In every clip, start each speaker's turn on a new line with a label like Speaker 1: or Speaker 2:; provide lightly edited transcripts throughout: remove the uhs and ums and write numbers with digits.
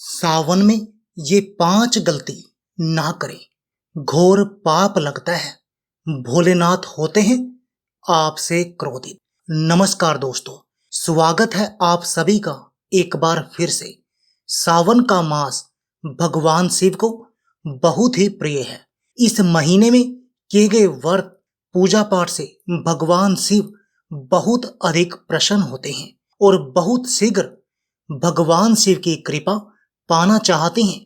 Speaker 1: सावन में ये 5 गलती ना करें, घोर पाप लगता है। भोलेनाथ होते हैं आपसे क्रोधित। नमस्कार दोस्तों, स्वागत है आप सभी का एक बार फिर से। सावन का मास भगवान शिव को बहुत ही प्रिय है। इस महीने में किए गए व्रत पूजा पाठ से भगवान शिव बहुत अधिक प्रसन्न होते हैं और बहुत शीघ्र भगवान शिव की कृपा पाना चाहते हैं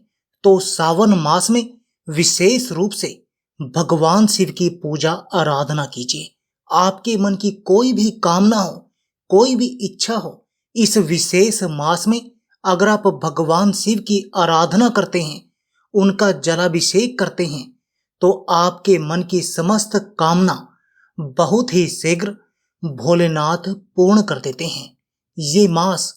Speaker 1: तो सावन मास में विशेष रूप से भगवान शिव की पूजा आराधना कीजिए। आपके मन की कोई भी कामना हो, कोई भी इच्छा हो, इस विशेष मास में अगर आप भगवान शिव की आराधना करते हैं, उनका जलाभिषेक करते हैं, तो आपके मन की समस्त कामना बहुत ही शीघ्र भोलेनाथ पूर्ण कर देते हैं। ये मास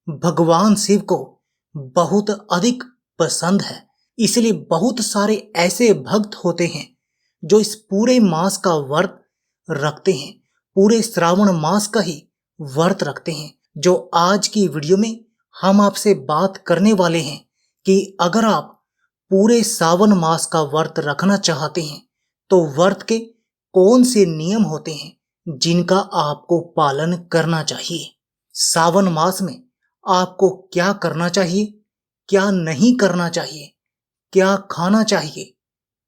Speaker 1: भगवान शिव को बहुत अधिक पसंद है, इसलिए बहुत सारे ऐसे भक्त होते हैं जो इस पूरे मास का व्रत रखते हैं, पूरे श्रावण मास का ही व्रत रखते हैं। जो आज की वीडियो में हम आपसे बात करने वाले हैं कि अगर आप पूरे सावन मास का व्रत रखना चाहते हैं तो व्रत के कौन से नियम होते हैं जिनका आपको पालन करना चाहिए। सावन मास में आपको क्या करना चाहिए, क्या नहीं करना चाहिए, क्या खाना चाहिए,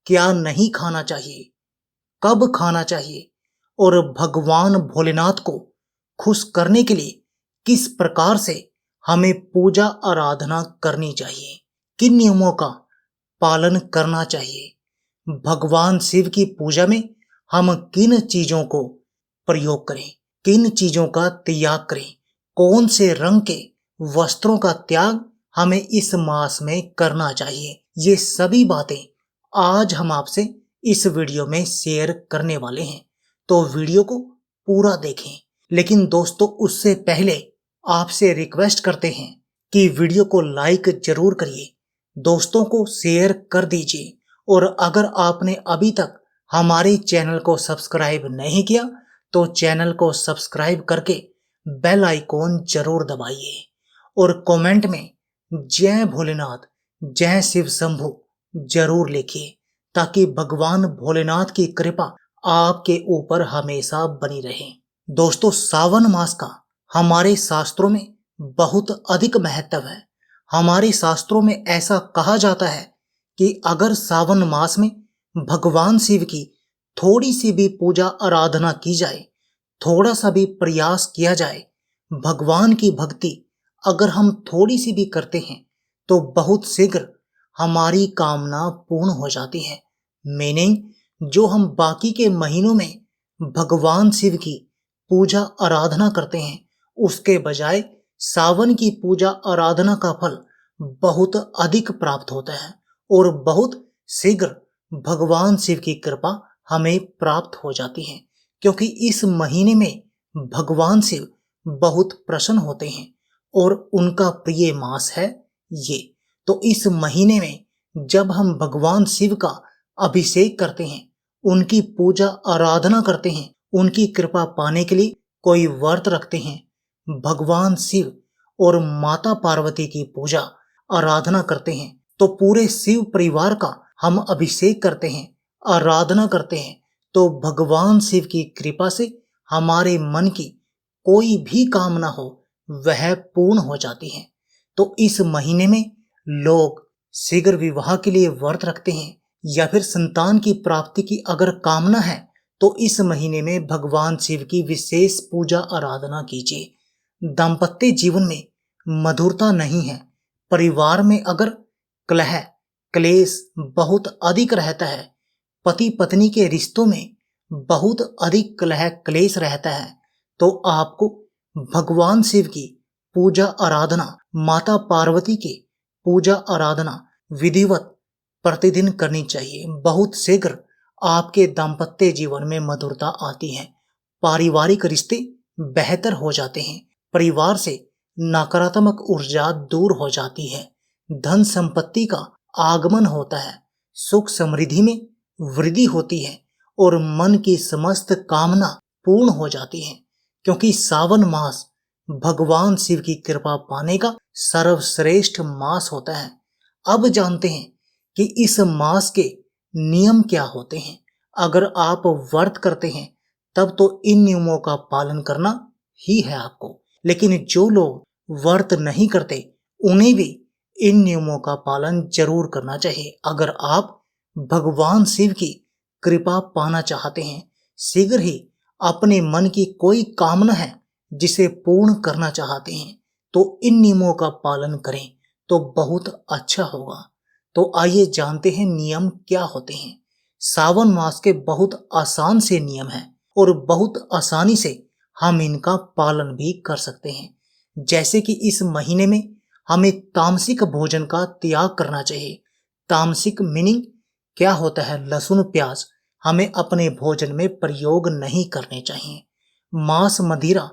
Speaker 1: क्या नहीं खाना चाहिए, कब खाना चाहिए और भगवान भोलेनाथ को खुश करने के लिए किस प्रकार से हमें पूजा आराधना करनी चाहिए, किन नियमों का पालन करना चाहिए। भगवान शिव की पूजा में हम किन चीजों को प्रयोग करें, किन चीजों का त्याग करें, कौन से रंग के वस्त्रों का त्याग हमें इस मास में करना चाहिए, ये सभी बातें आज हम आपसे इस वीडियो में शेयर करने वाले हैं। तो वीडियो को पूरा देखें। लेकिन दोस्तों, उससे पहले आपसे रिक्वेस्ट करते हैं कि वीडियो को लाइक जरूर करिए, दोस्तों को शेयर कर दीजिए और अगर आपने अभी तक हमारे चैनल को सब्सक्राइब नहीं किया तो चैनल को सब्सक्राइब करके बेल आइकॉन जरूर दबाइए और कमेंट में जय भोलेनाथ, जय शिव शंभु जरूर लिखिए ताकि भगवान भोलेनाथ की कृपा आपके ऊपर हमेशा बनी रहे। दोस्तों, सावन मास का हमारे शास्त्रों में बहुत अधिक महत्व है। हमारे शास्त्रों में ऐसा कहा जाता है कि अगर सावन मास में भगवान शिव की थोड़ी सी भी पूजा आराधना की जाए, थोड़ा सा भी प्रयास किया जाए, भगवान की भक्ति अगर हम थोड़ी सी भी करते हैं तो बहुत शीघ्र हमारी कामना पूर्ण हो जाती है। मीनिंग, जो हम बाकी के महीनों में भगवान शिव की पूजा आराधना करते हैं, उसके बजाय सावन की पूजा आराधना का फल बहुत अधिक प्राप्त होता है और बहुत शीघ्र भगवान शिव की कृपा हमें प्राप्त हो जाती है, क्योंकि इस महीने में भगवान शिव बहुत प्रसन्न होते हैं और उनका प्रिय मास है ये। तो इस महीने में जब हम भगवान शिव का अभिषेक करते हैं, उनकी पूजा आराधना करते हैं, उनकी कृपा पाने के लिए कोई व्रत रखते हैं, भगवान शिव और माता पार्वती की पूजा आराधना करते हैं, तो पूरे शिव परिवार का हम अभिषेक करते हैं, आराधना करते हैं, तो भगवान शिव की कृपा से हमारे मन की कोई भी कामना हो वह पूर्ण हो जाती है। तो इस महीने में लोग शीघ्र विवाह के लिए व्रत रखते हैं या फिर संतान की प्राप्ति की अगर कामना है तो इस महीने में भगवान शिव की विशेष पूजा आराधना कीजिए। दाम्पत्य जीवन में मधुरता नहीं है, परिवार में अगर कलह क्लेश बहुत अधिक रहता है, पति पत्नी के रिश्तों में बहुत अधिक कलह क्लेश रहता है, तो आपको भगवान शिव की पूजा आराधना, माता पार्वती की पूजा आराधना विधिवत प्रतिदिन करनी चाहिए। बहुत शीघ्र आपके दाम्पत्य जीवन में मधुरता आती है, पारिवारिक रिश्ते बेहतर हो जाते हैं, परिवार से नकारात्मक ऊर्जा दूर हो जाती है, धन संपत्ति का आगमन होता है, सुख समृद्धि में वृद्धि होती है और मन की समस्त कामना पूर्ण हो जाती है। क्योंकि सावन मास भगवान शिव की कृपा पाने का सर्वश्रेष्ठ मास होता है। अब जानते हैं कि इस मास के नियम क्या होते हैं। अगर आप व्रत करते हैं तब तो इन नियमों का पालन करना ही है आपको, लेकिन जो लोग व्रत नहीं करते उन्हें भी इन नियमों का पालन जरूर करना चाहिए। अगर आप भगवान शिव की कृपा पाना चाहते हैं, शीघ्र ही अपने मन की कोई कामना है जिसे पूर्ण करना चाहते हैं, तो इन नियमों का पालन करें तो बहुत अच्छा होगा। तो आइए जानते हैं नियम क्या होते हैं। सावन मास के बहुत आसान से नियम हैं और बहुत आसानी से हम इनका पालन भी कर सकते हैं। जैसे कि इस महीने में हमें तामसिक भोजन का त्याग करना चाहिए। तामसिक मीनिंग क्या होता है? लहसुन प्याज हमें अपने भोजन में प्रयोग नहीं करने चाहिए। मांस मदिरा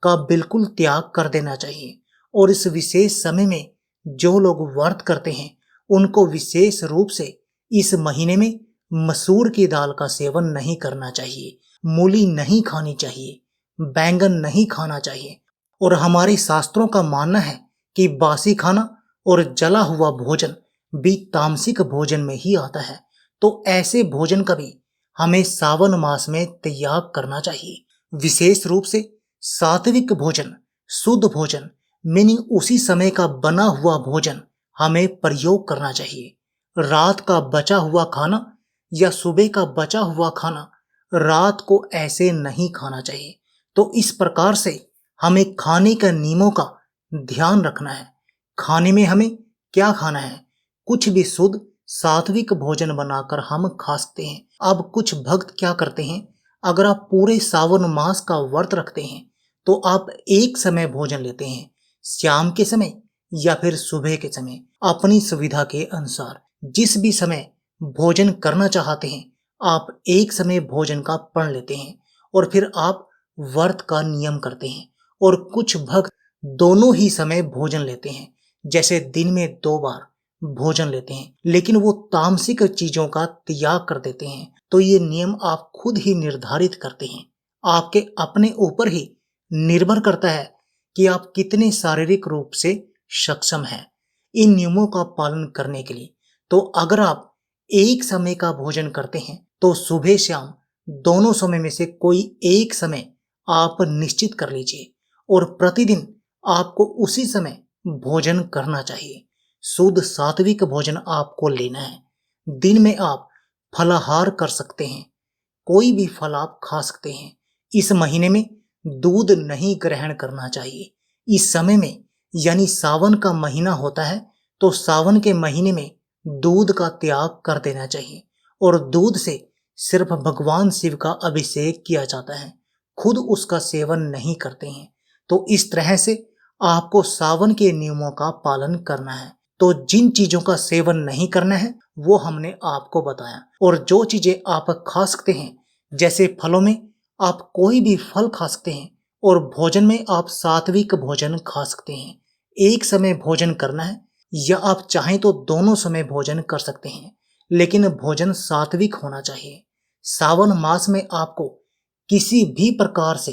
Speaker 1: का बिल्कुल त्याग कर देना चाहिए। और इस विशेष समय में जो लोग व्रत करते हैं उनको विशेष रूप से इस महीने में मसूर की दाल का सेवन नहीं करना चाहिए, मूली नहीं खानी चाहिए, बैंगन नहीं खाना चाहिए। और हमारे शास्त्रों का मानना है कि बासी खाना और जला हुआ भोजन भी तामसिक भोजन में ही आता है। तो ऐसे भोजन का भी हमें सावन मास में त्याग करना चाहिए। विशेष रूप से सात्विक भोजन, शुद्ध भोजन मीनिंग उसी समय का बना हुआ भोजन हमें प्रयोग करना चाहिए। रात का बचा हुआ खाना या सुबह का बचा हुआ खाना रात को ऐसे नहीं खाना चाहिए। तो इस प्रकार से हमें खाने का नियमों का ध्यान रखना है। खाने में हमें क्या खाना है? कुछ भी शुद्ध सात्विक भोजन बनाकर हम खा सकते हैं। अब कुछ भक्त क्या करते हैं, अगर आप पूरे सावन मास का व्रत रखते हैं तो आप एक समय भोजन लेते हैं, शाम के समय या फिर सुबह के समय, अपनी सुविधा के अनुसार जिस भी समय भोजन करना चाहते हैं आप एक समय भोजन का प्रण लेते हैं और फिर आप व्रत का नियम करते हैं। और कुछ भक्त दोनों ही समय भोजन लेते हैं, जैसे दिन में 2 बार भोजन लेते हैं, लेकिन वो तामसिक चीजों का त्याग कर देते हैं। तो ये नियम आप खुद ही निर्धारित करते हैं। आपके अपने ऊपर ही निर्भर करता है कि आप कितने शारीरिक रूप से सक्षम हैं इन नियमों का पालन करने के लिए। तो अगर आप एक समय का भोजन करते हैं तो सुबह शाम दोनों समय में से कोई एक समय आप निश्चित कर लीजिए और प्रतिदिन आपको उसी समय भोजन करना चाहिए। शुद्ध सात्विक भोजन आपको लेना है। दिन में आप फलाहार कर सकते हैं, कोई भी फल आप खा सकते हैं। इस महीने में दूध नहीं ग्रहण करना चाहिए। इस समय में यानी सावन का महीना होता है तो सावन के महीने में दूध का त्याग कर देना चाहिए और दूध से सिर्फ भगवान शिव का अभिषेक किया जाता है, खुद उसका सेवन नहीं करते हैं। तो इस तरह से आपको सावन के नियमों का पालन करना है। तो जिन चीजों का सेवन नहीं करना है वो हमने आपको बताया, और जो चीजें आप खा सकते हैं जैसे फलों में आप कोई भी फल खा सकते हैं और भोजन में आप सात्विक भोजन खा सकते हैं। एक समय भोजन करना है या आप चाहें तो दोनों समय भोजन कर सकते हैं, लेकिन भोजन सात्विक होना चाहिए। सावन मास में आपको किसी भी प्रकार से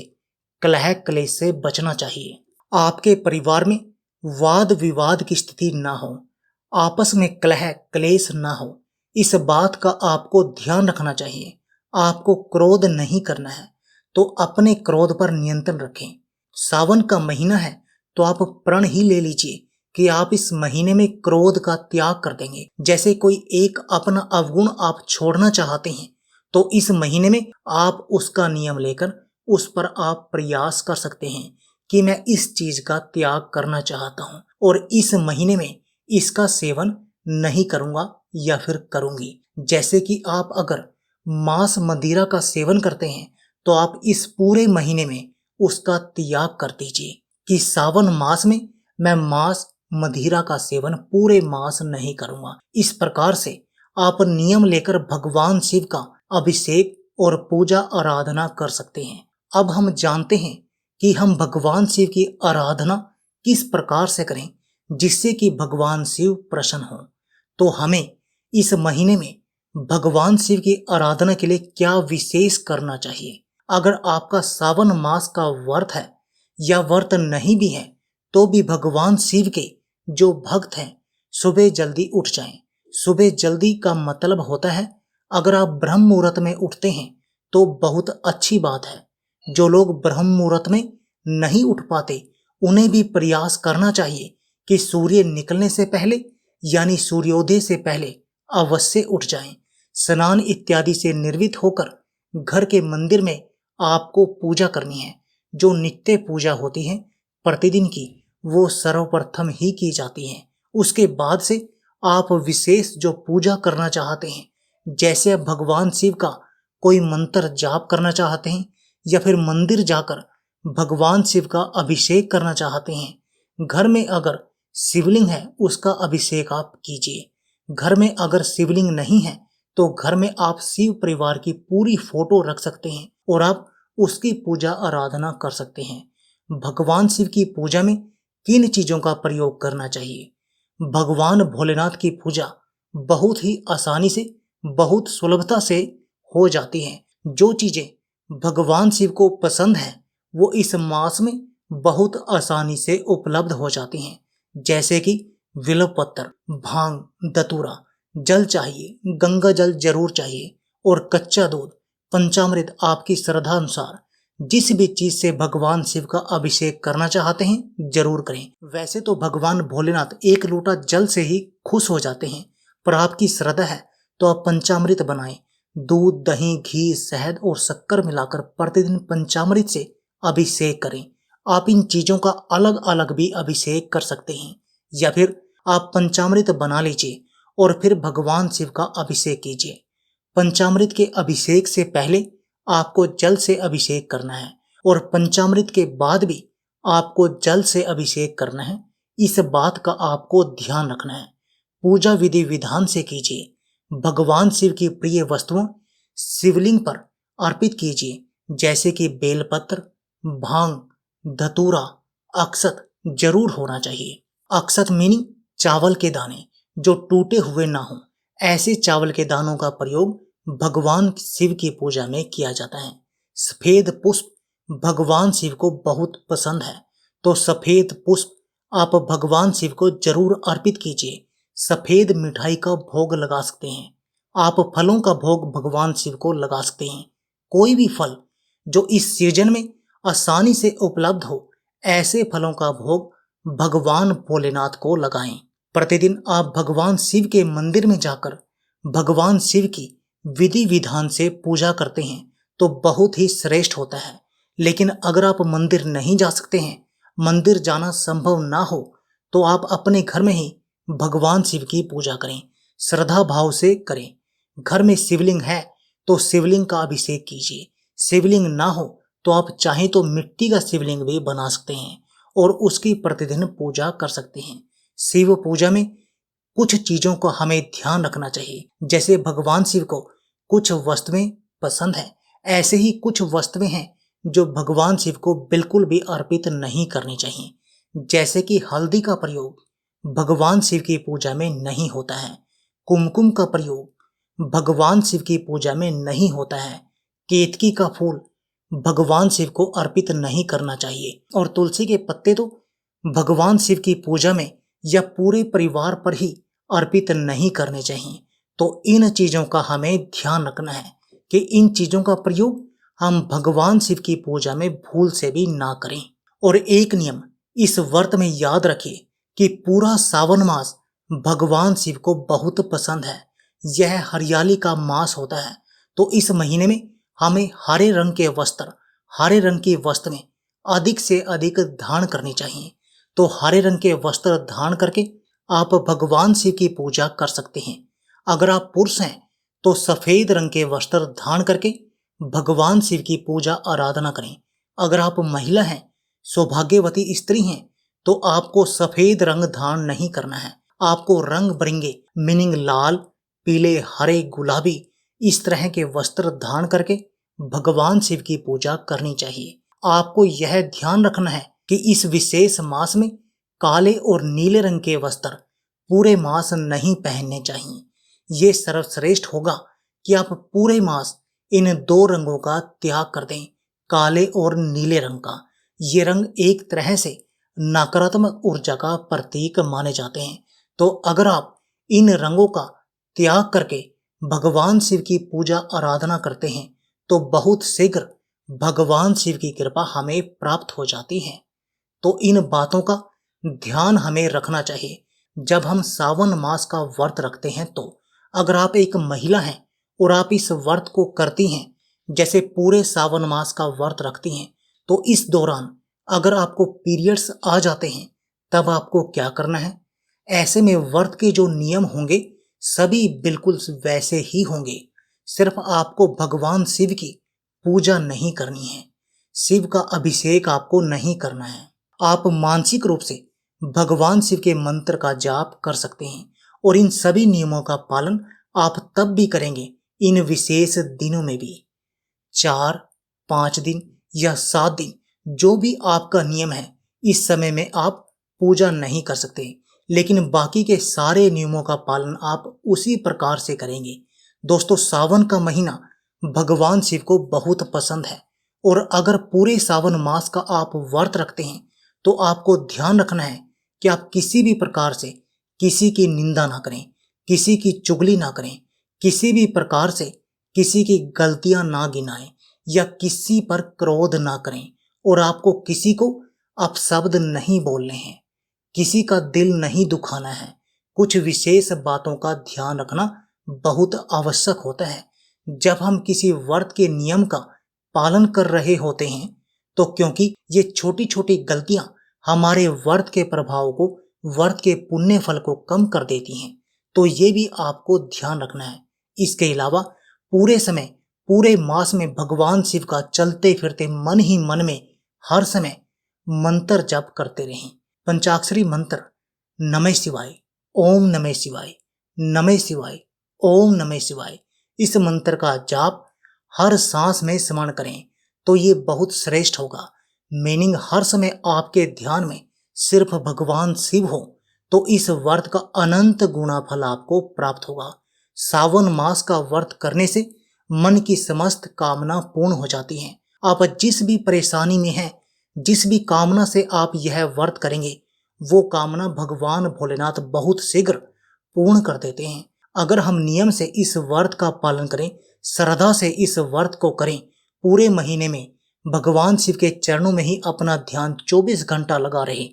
Speaker 1: कलह क्लेश से बचना चाहिए। आपके परिवार में वाद विवाद की स्थिति ना हो, आपस में कलह क्लेश ना हो, इस बात का आपको ध्यान रखना चाहिए। आपको क्रोध नहीं करना है तो अपने क्रोध पर नियंत्रण रखें। सावन का महीना है तो आप प्रण ही ले लीजिए कि आप इस महीने में क्रोध का त्याग कर देंगे। जैसे कोई एक अपना अवगुण आप छोड़ना चाहते हैं तो इस महीने में आप उसका नियम लेकर उस पर आप प्रयास कर सकते हैं कि मैं इस चीज का त्याग करना चाहता हूं और इस महीने में इसका सेवन नहीं करूंगा या फिर करूंगी। जैसे कि आप अगर मांस मदिरा का सेवन करते हैं तो आप इस पूरे महीने में उसका त्याग कर दीजिए कि सावन मास में मैं मांस मदिरा का सेवन पूरे मास नहीं करूंगा। इस प्रकार से आप नियम लेकर भगवान शिव का अभिषेक और पूजा आराधना कर सकते हैं। अब हम जानते हैं कि हम भगवान शिव की आराधना किस प्रकार से करें जिससे कि भगवान शिव प्रसन्न हो। तो हमें इस महीने में भगवान शिव की आराधना के लिए क्या विशेष करना चाहिए। अगर आपका सावन मास का व्रत है या व्रत नहीं भी है तो भी भगवान शिव के जो भक्त हैं सुबह जल्दी उठ जाएं। सुबह जल्दी का मतलब होता है अगर आप ब्रह्म मुहूर्त में उठते हैं तो बहुत अच्छी बात है। जो लोग ब्रह्म मुहूर्त में नहीं उठ पाते उन्हें भी प्रयास करना चाहिए कि सूर्य निकलने से पहले यानी सूर्योदय से पहले अवश्य उठ जाएं। स्नान इत्यादि से निर्वित होकर घर के मंदिर में आपको पूजा करनी है। जो नित्य पूजा होती है प्रतिदिन की वो सर्वप्रथम ही की जाती है। उसके बाद से आप विशेष जो पूजा करना चाहते हैं जैसे आप भगवान शिव का कोई मंत्र जाप करना चाहते हैं या फिर मंदिर जाकर भगवान शिव का अभिषेक करना चाहते हैं। घर में अगर शिवलिंग है उसका अभिषेक आप कीजिए। घर में अगर शिवलिंग नहीं है तो घर में आप शिव परिवार की पूरी फोटो रख सकते हैं और आप उसकी पूजा आराधना कर सकते हैं। भगवान शिव की पूजा में किन चीजों का प्रयोग करना चाहिए? भगवान भोलेनाथ की पूजा बहुत ही आसानी से बहुत सुलभता से हो जाती है। जो चीजें भगवान शिव को पसंद है वो इस मास में बहुत आसानी से उपलब्ध हो जाती हैं। जैसे कि बिल्वपत्र, भांग, धतूरा, जल चाहिए, गंगा जल जरूर चाहिए और कच्चा दूध, पंचामृत आपकी श्रद्धा अनुसार जिस भी चीज से भगवान शिव का अभिषेक करना चाहते हैं जरूर करें। वैसे तो भगवान भोलेनाथ एक लोटा जल से ही खुश हो जाते हैं, पर आपकी श्रद्धा है तो आप पंचामृत बनाएं। दूध, दही, घी, शहद और शक्कर मिलाकर प्रतिदिन पंचामृत से अभिषेक करें। आप इन चीजों का अलग अलग भी अभिषेक कर सकते हैं या फिर आप पंचामृत बना लीजिए और फिर भगवान शिव का अभिषेक कीजिए। पंचामृत के अभिषेक से पहले आपको जल से अभिषेक करना है और पंचामृत के बाद भी आपको जल से अभिषेक करना है। इस बात का आपको ध्यान रखना है। पूजा विधि विधान से कीजिए। भगवान शिव की प्रिय वस्तुओं शिवलिंग पर अर्पित कीजिए जैसे कि बेलपत्र, भांग, धतूरा, अक्षत जरूर होना चाहिए। अक्षत मीनिंग चावल के दाने जो टूटे हुए ना हो, ऐसे चावल के दानों का प्रयोग भगवान शिव की पूजा में किया जाता है। सफेद पुष्प भगवान शिव को बहुत पसंद है तो सफेद पुष्प आप भगवान शिव को जरूर अर्पित कीजिए। सफेद मिठाई का भोग लगा सकते हैं। आप फलों का भोग भगवान शिव को लगा सकते हैं। कोई भी फल जो इस सीजन में आसानी से उपलब्ध हो ऐसे फलों का भोग भगवान भोलेनाथ को लगाएं। प्रतिदिन आप भगवान शिव के मंदिर में जाकर भगवान शिव की विधि विधान से पूजा करते हैं तो बहुत ही श्रेष्ठ होता है। लेकिन अगर आप मंदिर नहीं जा सकते हैं, मंदिर जाना संभव ना हो तो आप अपने घर में ही भगवान शिव की पूजा करें, श्रद्धा भाव से करें। घर में शिवलिंग है तो शिवलिंग का अभिषेक कीजिए। शिवलिंग ना हो तो आप चाहें तो मिट्टी का शिवलिंग भी बना सकते हैं और उसकी प्रतिदिन पूजा कर सकते हैं। शिव पूजा में कुछ चीजों का हमें ध्यान रखना चाहिए। जैसे भगवान शिव को कुछ वस्तुएं पसंद है, ऐसे ही कुछ वस्तुएं हैं जो भगवान शिव को बिल्कुल भी अर्पित नहीं करनी चाहिए। जैसे कि हल्दी का प्रयोग भगवान शिव की पूजा में नहीं होता है। कुमकुम का प्रयोग भगवान शिव की पूजा में नहीं होता है। केतकी का फूल भगवान शिव को अर्पित नहीं करना चाहिए और तुलसी के पत्ते तो भगवान शिव की पूजा में या पूरे परिवार पर ही अर्पित नहीं करने चाहिए। तो इन चीजों का हमें ध्यान रखना है कि इन चीजों का प्रयोग हम भगवान शिव की पूजा में भूल से भी ना करें। और एक नियम इस व्रत में याद रखिए कि पूरा सावन मास भगवान शिव को बहुत पसंद है। यह हरियाली का मास होता है तो इस महीने में हमें हरे रंग की वस्त्र में अधिक से अधिक धारण करनी चाहिए। तो हरे रंग के वस्त्र धारण करके आप भगवान शिव की पूजा कर सकते हैं। अगर आप पुरुष हैं तो सफेद रंग के वस्त्र धारण करके भगवान शिव की पूजा आराधना करें। अगर आप महिला हैं, सौभाग्यवती स्त्री हैं तो आपको सफेद रंग धारण नहीं करना है। आपको रंग बिरंगे मीनिंग लाल, पीले, हरे, गुलाबी इस तरह के वस्त्र धारण करके भगवान शिव की पूजा करनी चाहिए। आपको यह ध्यान रखना है कि इस विशेष मास में काले और नीले रंग के वस्त्र पूरे मास नहीं पहनने चाहिए। ये सर्वश्रेष्ठ होगा कि आप पूरे मास इन दो रंगों का त्याग कर दें, काले और नीले रंग का। ये रंग एक तरह से नकारात्मक ऊर्जा का प्रतीक माने जाते हैं। तो अगर आप इन रंगों का त्याग करके भगवान शिव की पूजा आराधना करते हैं तो बहुत शीघ्र भगवान शिव की कृपा हमें प्राप्त हो जाती है। तो इन बातों का ध्यान हमें रखना चाहिए जब हम सावन मास का व्रत रखते हैं। तो अगर आप एक महिला हैं और आप इस व्रत को करती हैं, जैसे पूरे सावन मास का व्रत रखती हैं, तो इस दौरान अगर आपको पीरियड्स आ जाते हैं तब आपको क्या करना है। ऐसे में व्रत के जो नियम होंगे सभी बिल्कुल वैसे ही होंगे। सिर्फ आपको भगवान शिव की पूजा नहीं करनी है, शिव का अभिषेक आपको नहीं करना है। आप मानसिक रूप से भगवान शिव के मंत्र का जाप कर सकते हैं और इन सभी नियमों का पालन आप तब भी करेंगे इन विशेष दिनों में भी। 4, 5 दिन या 7 दिन जो भी आपका नियम है, इस समय में आप पूजा नहीं कर सकते, लेकिन बाकी के सारे नियमों का पालन आप उसी प्रकार से करेंगे। दोस्तों, सावन का महीना भगवान शिव को बहुत पसंद है और अगर पूरे सावन मास का आप व्रत रखते हैं तो आपको ध्यान रखना है कि आप किसी भी प्रकार से किसी की निंदा ना करें, किसी की चुगली ना करें, किसी भी प्रकार से किसी की गलतियां ना गिनाएं या किसी पर क्रोध ना करें। और आपको किसी को अपशब्द नहीं बोलने हैं, किसी का दिल नहीं दुखाना है। कुछ विशेष बातों का ध्यान रखना बहुत आवश्यक होता है जब हम किसी व्रत के नियम का पालन कर रहे होते हैं। तो क्योंकि ये छोटी छोटी गलतियां हमारे व्रत के प्रभाव को, व्रत के पुण्य फल को कम कर देती हैं, तो ये भी आपको ध्यान रखना है। इसके अलावा पूरे समय, पूरे मास में भगवान शिव का चलते फिरते मन ही मन में हर समय मंत्र जप करते रहें। पंचाक्षरी मंत्र नमः शिवाय, ओम नमः शिवाय, नमः शिवाय, ओम नमः शिवाय, इस मंत्र का जाप हर सांस में स्मरण करें तो ये बहुत श्रेष्ठ होगा। मीनिंग हर समय आपके ध्यान में सिर्फ भगवान शिव हो तो इस व्रत का अनंत गुना फल आपको प्राप्त होगा। सावन मास का व्रत करने से मन की समस्त कामना पूर्ण हो जाती हैं। आप जिस भी परेशानी में हैं, जिस भी कामना से आप यह व्रत करेंगे, वो कामना भगवान भोलेनाथ बहुत शीघ्र पूर्ण कर देते हैं। अगर हम नियम से इस व्रत का पालन करें, श्रद्धा से इस व्रत को करें, पूरे महीने में भगवान शिव के चरणों में ही अपना ध्यान 24 घंटा लगा रहे,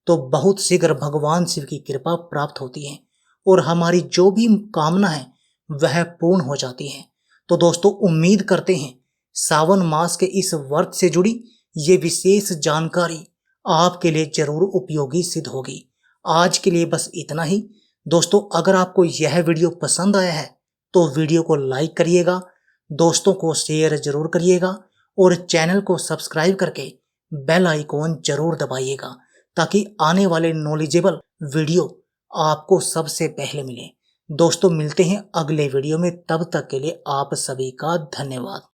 Speaker 1: तो बहुत शीघ्र भगवान शिव की कृपा प्राप्त होती है और हमारी जो भी कामना है वह पूर्ण हो जाती है। तो दोस्तों, उम्मीद करते हैं सावन मास के इस व्रत से जुड़ी ये विशेष जानकारी आपके लिए जरूर उपयोगी सिद्ध होगी। आज के लिए बस इतना ही। दोस्तों, अगर आपको यह वीडियो पसंद आया है तो वीडियो को लाइक करिएगा, दोस्तों को शेयर जरूर करिएगा और चैनल को सब्सक्राइब करके बेल आइकॉन जरूर दबाइएगा ताकि आने वाले नॉलेजेबल वीडियो आपको सबसे पहले मिले। दोस्तों, मिलते हैं अगले वीडियो में, तब तक के लिए आप सभी का धन्यवाद।